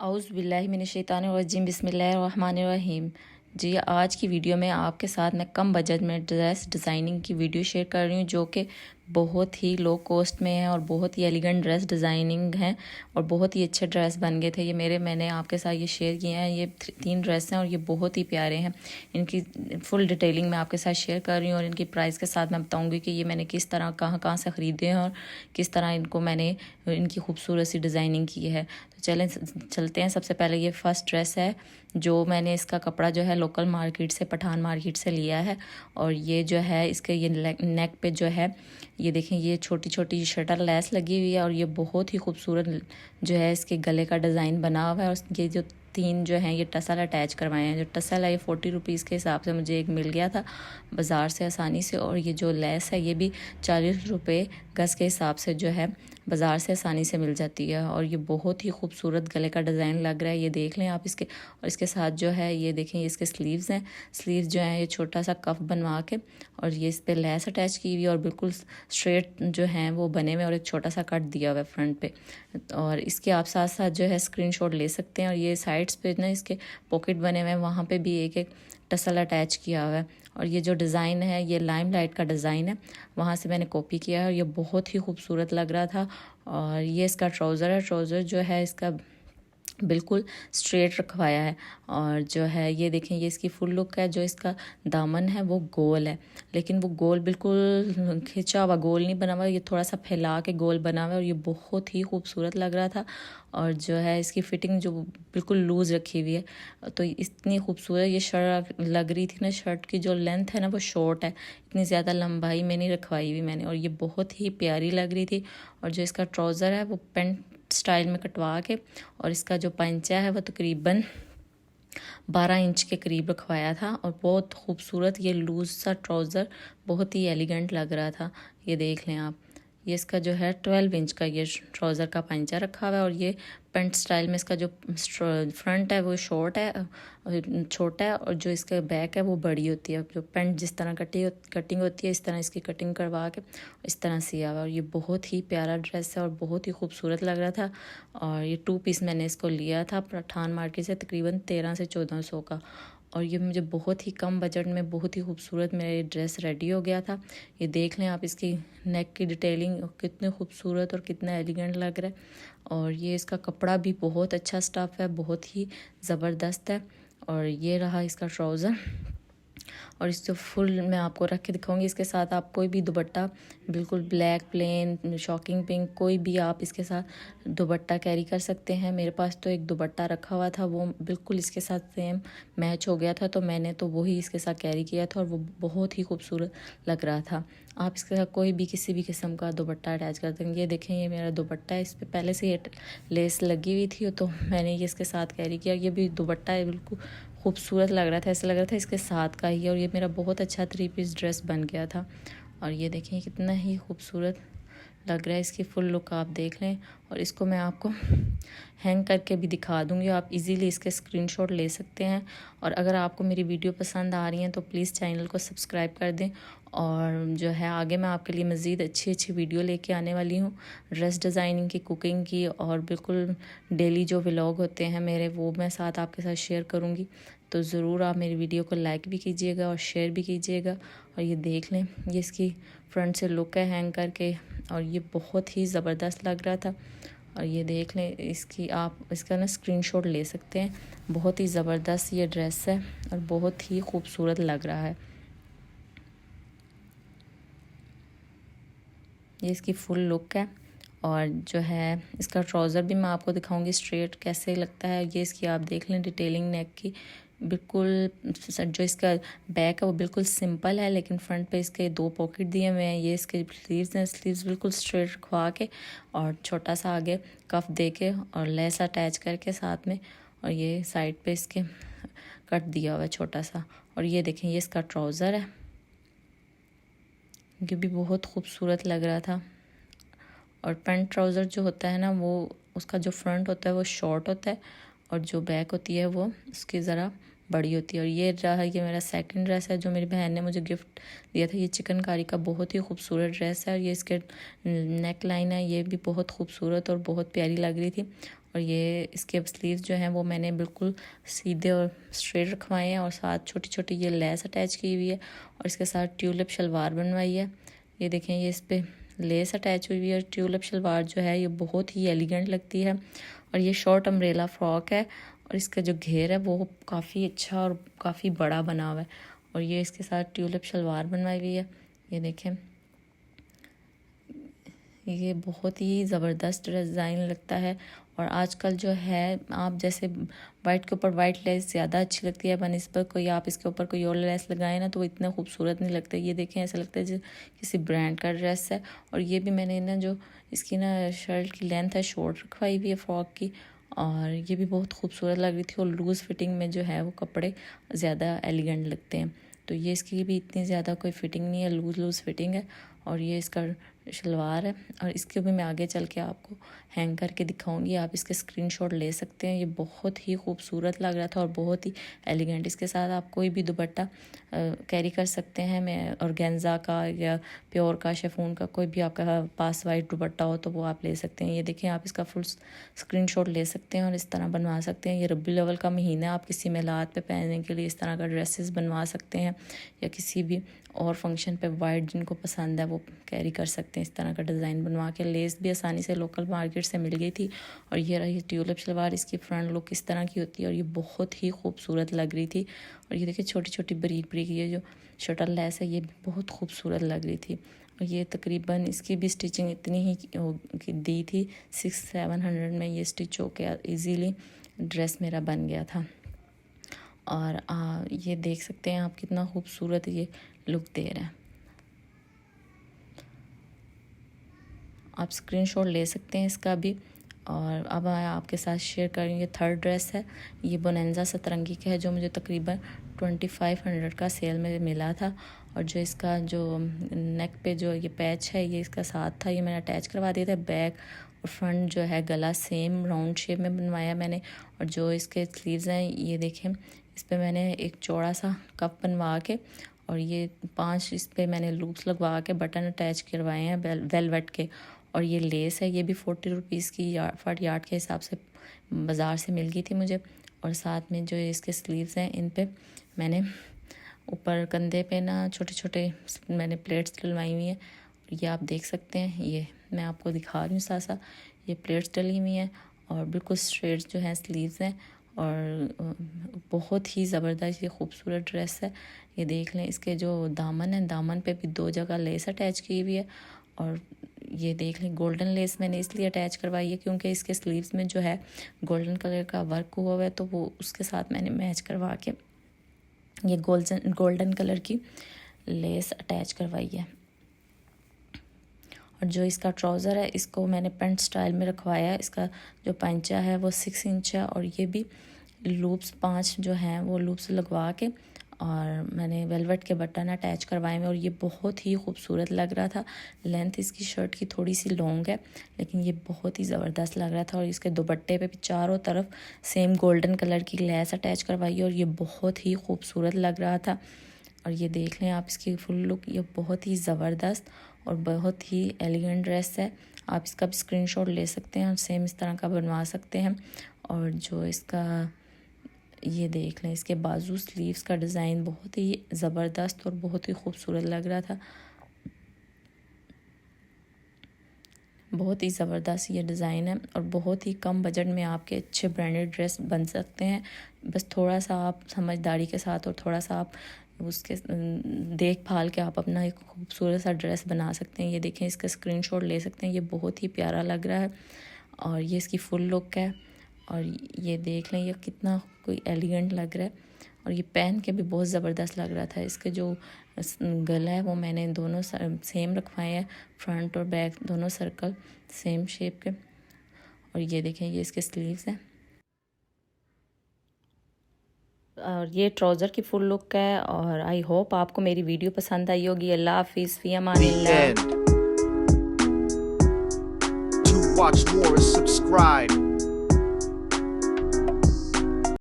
औज़ु बिल्लाहि मिनश शैतानिर रजीम बिस्मिल्लाहिर रहमानिर रहीम। जी, आज की वीडियो में आपके साथ मैं कम बजट में ड्रेस डिज़ाइनिंग की वीडियो शेयर कर रही हूँ, जो कि बहुत ही लो कॉस्ट में है और बहुत ही एलिगेंट ड्रेस डिज़ाइनिंग है और बहुत ही अच्छे ड्रेस बन गए थे। मैंने आपके साथ ये शेयर किए हैं। ये 3 ड्रेस हैं और ये बहुत ही प्यारे हैं। इनकी फुल डिटेलिंग मैं आपके साथ शेयर कर रही हूँ और इनकी प्राइस के साथ मैं बताऊँगी कि ये मैंने किस तरह कहाँ से ख़रीदे हैं और किस तरह इनको मैंने इनकी खूबसूरत सी डिज़ाइनिंग की है। तो चलते हैं। सबसे पहले ये फ़र्स्ट ड्रेस है, जो मैंने इसका कपड़ा जो है लोकल मार्केट से, पठान मार्केट से लिया है। और ये जो है इसके ये नेक पे जो है, ये देखें, ये छोटी छोटी शटर लेस लगी हुई है और ये बहुत ही खूबसूरत जो है इसके गले का डिज़ाइन बना हुआ है। और ये जो 3 जो हैं ये टसल अटैच करवाए हैं। जो टसल है ये 40 रुपीज़ के हिसाब से मुझे एक मिल गया था बाज़ार से आसानी से। और ये जो लेस है ये भी 40 रुपये गज़ के हिसाब से जो है बाज़ार से आसानी से मिल जाती है। और ये बहुत ही खूबसूरत गले का डिज़ाइन लग रहा है, ये देख लें आप इसके। और इसके साथ जो है ये देखें, ये इसके स्लीव्स हैं। स्लीव्स जो हैं ये छोटा सा कफ बनवा के और ये इस पर लेस अटैच की हुई और बिल्कुल स्ट्रेट जो हैं वो बने हुए और एक छोटा सा कट दिया हुआ है फ्रंट पे। और इसके आप साथ साथ जो है स्क्रीनशॉट ले सकते हैं। और ये साइड्स पे ना इसके पॉकेट बने हुए हैं, वहाँ पे भी एक एक टसल अटैच किया हुआ है। और ये जो डिज़ाइन है ये लाइम लाइट का डिज़ाइन है, वहाँ से मैंने कॉपी किया है और ये बहुत ही खूबसूरत लग रहा था। और ये इसका ट्राउज़र है। ट्राउज़र जो है इसका बिल्कुल स्ट्रेट रखवाया है। और जो है ये देखें, ये इसकी फुल लुक है। जो इसका दामन है वो गोल है, लेकिन वो गोल बिल्कुल खिंचा हुआ गोल नहीं बना हुआ, ये थोड़ा सा फैला के गोल बना हुआ है। और ये बहुत ही खूबसूरत लग रहा था। और जो है इसकी फ़िटिंग जो बिल्कुल लूज़ रखी हुई है, तो इतनी खूबसूरत ये शर्ट लग रही थी ना। शर्ट की जो लेंथ है ना वो शॉर्ट है, इतनी ज़्यादा लंबाई में नहीं रखवाई हुई मैंने। और ये बहुत ही प्यारी लग रही थी। और जो इसका ट्राउज़र है वो पेंट स्टाइल में कटवा के, और इसका जो पंचा है वो तकरीबन 12 इंच के करीब रखवाया था। और बहुत खूबसूरत ये लूज़ सा ट्राउज़र बहुत ही एलिगेंट लग रहा था, ये देख लें आप। ये इसका जो है 12 इंच का ये ट्राउज़र का पंचा रखा हुआ है। और ये पेंट स्टाइल में इसका जो फ्रंट है वो शॉर्ट है, छोटा है। और जो इसका बैक है वो बड़ी होती है। जो पेंट जिस तरह कटिंग होती है इस तरह इसकी कटिंग करवा के इस तरह सिया हुआ। और ये बहुत ही प्यारा ड्रेस है और बहुत ही खूबसूरत लग रहा था। और ये 2 पीस मैंने इसको लिया था पठान मार्केट से, तकरीबन 1300 से 1400 का। और ये मुझे बहुत ही कम बजट में बहुत ही खूबसूरत मेरा ये ड्रेस रेडी हो गया था। ये देख लें आप इसकी नेक की डिटेलिंग कितने खूबसूरत और कितना एलिगेंट लग रहा है। और ये इसका कपड़ा भी बहुत अच्छा स्टफ़ है, बहुत ही ज़बरदस्त है। और ये रहा इसका ट्राउज़र। और इसको फुल मैं आपको रख के दिखाऊंगी। इसके साथ आप कोई भी दुपट्टा, बिल्कुल ब्लैक, प्लेन, शॉकिंग पिंक, कोई भी आप इसके साथ दुपट्टा कैरी कर सकते हैं। मेरे पास तो एक दुपट्टा रखा हुआ था, वो बिल्कुल इसके साथ सेम मैच हो गया था, तो मैंने तो वही इसके साथ कैरी किया था और वो बहुत ही खूबसूरत लग रहा था। आप इसके साथ कोई भी किसी भी किस्म का दुपट्टा अटैच कर देंगे। ये देखें, ये मेरा दुपट्टा है, इस पर पहले से ये लेस लगी हुई थी, तो मैंने ये इसके साथ कैरी किया। ये भी दुपट्टा है, बिल्कुल खूबसूरत लग रहा था, ऐसा लग रहा था इसके साथ का ही है। और ये मेरा बहुत अच्छा 3 पीस ड्रेस बन गया था। और ये देखिए कितना ही खूबसूरत लग रहा है, इसकी फुल लुक आप देख लें। और इसको मैं आपको हैंग करके भी दिखा दूंगी, आप इजीली इसके स्क्रीनशॉट ले सकते हैं। और अगर आपको मेरी वीडियो पसंद आ रही है तो प्लीज़ चैनल को सब्सक्राइब कर दें। और जो है आगे मैं आपके लिए मज़ीद अच्छी अच्छी वीडियो लेके आने वाली हूँ, ड्रेस डिज़ाइनिंग की, कुकिंग की, और बिल्कुल डेली जो व्लॉग होते हैं मेरे वो मैं साथ आपके साथ शेयर करूँगी। तो ज़रूर आप मेरी वीडियो को लाइक भी कीजिएगा और शेयर भी कीजिएगा। और ये देख लें, ये इसकी फ्रंट से लुक है हैंग करके, और ये बहुत ही ज़बरदस्त लग रहा था। और ये देख लें, इसकी आप इसका ना स्क्रीनशॉट ले सकते हैं। बहुत ही ज़बरदस्त ये ड्रेस है और बहुत ही खूबसूरत लग रहा है। ये इसकी फुल लुक है। और जो है इसका ट्राउज़र भी मैं आपको दिखाऊंगी स्ट्रेट कैसे लगता है। ये इसकी आप देख लें डिटेलिंग नेक की, बिल्कुल जो इसका बैक है वो बिल्कुल सिंपल है, लेकिन फ्रंट पे इसके 2 पॉकेट दिए हुए हैं। ये इसके स्लीव्स हैं, स्लीव्स बिल्कुल स्ट्रेट रखवा के और छोटा सा आगे कफ दे के और लेस अटैच करके साथ में। और ये साइड पे इसके कट दिया हुआ है छोटा सा। और ये देखें, ये इसका ट्राउज़र है, ये भी बहुत खूबसूरत लग रहा था। और पैंट ट्राउज़र जो होता है ना, वो उसका जो फ्रंट होता है वो शॉर्ट होता है और जो बैक होती है वो उसकी ज़रा बड़ी होती है। और ये रहा, ये मेरा सेकंड ड्रेस है जो मेरी बहन ने मुझे गिफ्ट दिया था। ये चिकनकारी का बहुत ही खूबसूरत ड्रेस है और ये इसके नेक लाइन है, ये भी बहुत खूबसूरत और बहुत प्यारी लग रही थी। और ये इसके स्लीव्स जो हैं वो मैंने बिल्कुल सीधे और स्ट्रेट रखवाए हैं और साथ छोटी छोटी ये लेस अटैच की हुई है और इसके साथ ट्यूलिप शलवार बनवाई है। ये देखें, ये इस पर लेस अटैच हुई हुई है। ट्यूलिप शलवार जो है ये बहुत ही एलिगेंट लगती है और ये शॉर्ट अम्ब्रेला फ्रॉक है और इसका जो घेर है वो काफ़ी अच्छा और काफ़ी बड़ा बना हुआ है और ये इसके साथ ट्यूलिप शलवार बनवाई हुई है। ये देखें, ये बहुत ही ज़बरदस्त डिज़ाइन लगता है और आजकल जो है आप जैसे वाइट के ऊपर वाइट लेस ज़्यादा अच्छी लगती है बनिस्बत कोई आप इसके ऊपर कोई और लेस लगाए ना तो वो इतना खूबसूरत नहीं लगता। ये देखें, ऐसा लगता है जैसे किसी ब्रांड का ड्रेस है। और ये भी मैंने ना जो इसकी ना शर्ट की लेंथ है शॉर्ट रखवाई हुई है फ्रॉक की और ये भी बहुत खूबसूरत लग रही थी और लूज़ फिटिंग में जो है वो कपड़े ज़्यादा एलिगेंट लगते हैं। तो ये इसकी भी इतनी ज़्यादा कोई फिटिंग नहीं है, लूज़ फिटिंग है और ये इसका शलवार है और इसके भी मैं आगे चल के आपको हैंग करके दिखाऊंगी। आप इसके स्क्रीनशॉट ले सकते हैं। ये बहुत ही खूबसूरत लग रहा था और बहुत ही एलिगेंट। इसके साथ आप कोई भी दुपट्टा कैरी कर सकते हैं। मैं ऑर्गेन्जा का या प्योर का शिफॉन का कोई भी आपका पास वाइट दुपट्टा हो तो वो आप ले सकते हैं। ये देखें, आप इसका फुल स्क्रीनशॉट ले सकते हैं और इस तरह बनवा सकते हैं। ये रबी अव्वल का महीना है, आप किसी मेलाद पे पहनने के लिए इस तरह का ड्रेसेस बनवा सकते हैं या किसी भी और फंक्शन पे वाइट जिनको पसंद है वो कैरी कर सकते हैं। इस तरह का डिज़ाइन बनवा के लेस भी आसानी से लोकल मार्केट से मिल गई थी और ये रही ट्यूलिप शलवार। इसकी फ्रंट लुक इस तरह की होती है और ये बहुत ही खूबसूरत लग रही थी। और ये देखिए छोटी छोटी बारीक बारीक ये जो शटल लेस है ये बहुत खूबसूरत लग रही थी और ये तकरीबन इसकी भी स्टिचिंग इतनी ही दी थी 600-700 में ये स्टिच होकर ईजीली ड्रेस मेरा बन गया था। और ये देख सकते हैं आप कितना खूबसूरत ये लुक दे रहा है। आप स्क्रीनशॉट ले सकते हैं इसका भी। और अब मैं आपके साथ शेयर करेंगे थर्ड ड्रेस है। ये बोनेंजा सतरंगी का है जो मुझे तकरीबन 2500 का सेल में मिला था और जो इसका जो नेक पे जो ये पैच है ये इसका साथ था, ये मैंने अटैच करवा दिया था। बैक और फ्रंट जो है गला सेम राउंड शेप में बनवाया मैंने और जो इसके स्लीव्स हैं ये देखें, इस पर मैंने एक चौड़ा सा कप बनवा के और ये 5 इस पर मैंने लूप्स लगवा के बटन अटैच करवाए हैं वेलवेट के। और ये लेस है, ये भी 40 रुपीज़ की पर यार्ड के हिसाब से बाज़ार से मिल गई थी मुझे। और साथ में जो इसके स्लीव्स हैं इन पे मैंने ऊपर कंधे पे ना छोटे छोटे मैंने प्लेट्स डलवाई हुई हैं। ये आप देख सकते हैं, ये मैं आपको दिखा रही हूँ साथ साथ। ये प्लेट्स डली हुई हैं और बिल्कुल स्ट्रेट जो है स्लीव्स हैं और बहुत ही ज़बरदस्त ये खूबसूरत ड्रेस है। ये देख लें, इसके जो दामन है दामन पे भी 2 जगह लेस अटैच की हुई है और ये देख लें गोल्डन लेस मैंने इसलिए अटैच करवाई है क्योंकि इसके स्लीव्स में जो है गोल्डन कलर का वर्क हुआ हुआ है तो वो उसके साथ मैंने मैच करवा के ये गोल्डन कलर की लेस अटैच करवाई है। और जो इसका ट्राउज़र है इसको मैंने पेंट स्टाइल में रखवाया है। इसका जो पंचा है वो 6 इंच है और ये भी लूप्स 5 जो हैं वो लूप्स लगवा के और मैंने वेलवेट के बटन अटैच करवाए हैं और ये बहुत ही खूबसूरत लग रहा था। लेंथ इसकी शर्ट की थोड़ी सी लॉन्ग है लेकिन ये बहुत ही ज़बरदस्त लग रहा था। और इसके दुपट्टे पे भी चारों तरफ सेम गोल्डन कलर की लेस अटैच करवाई और ये बहुत ही खूबसूरत लग रहा था। और ये देख लें आप इसकी फुल लुक, ये बहुत ही ज़बरदस्त और बहुत ही एलिगेंट ड्रेस है। आप इसका भी स्क्रीनशॉट ले सकते हैं और सेम इस तरह का बनवा सकते हैं। और जो इसका ये देख लें, इसके बाजू स्लीव्स का डिज़ाइन बहुत ही ज़बरदस्त और बहुत ही खूबसूरत लग रहा था। बहुत ही ज़बरदस्त ये डिज़ाइन है और बहुत ही कम बजट में आपके अच्छे ब्रांडेड ड्रेस बन सकते हैं। बस थोड़ा सा आप समझदारी के साथ और थोड़ा सा आप उसके देखभाल के आप अपना एक खूबसूरत सा ड्रेस बना सकते हैं। ये देखें, इसका स्क्रीनशॉट ले सकते हैं। ये बहुत ही प्यारा लग रहा है और ये इसकी फुल लुक है। और ये देख लें, ये कितना कोई एलिगेंट लग रहा है और ये पहन के भी बहुत ज़बरदस्त लग रहा था। इसके जो गला है वो मैंने दोनों सेम रखवाए हैं, फ्रंट और बैक दोनों सर्कल सेम शेप के। और ये देखें, ये इसके स्लीव्स हैं और ये ट्राउज़र की फुल लुक है। और आई होप आपको मेरी वीडियो पसंद आई होगी। अल्लाह हाफिज़, फ़ी अमानिल्लाह। To watch more and subscribe.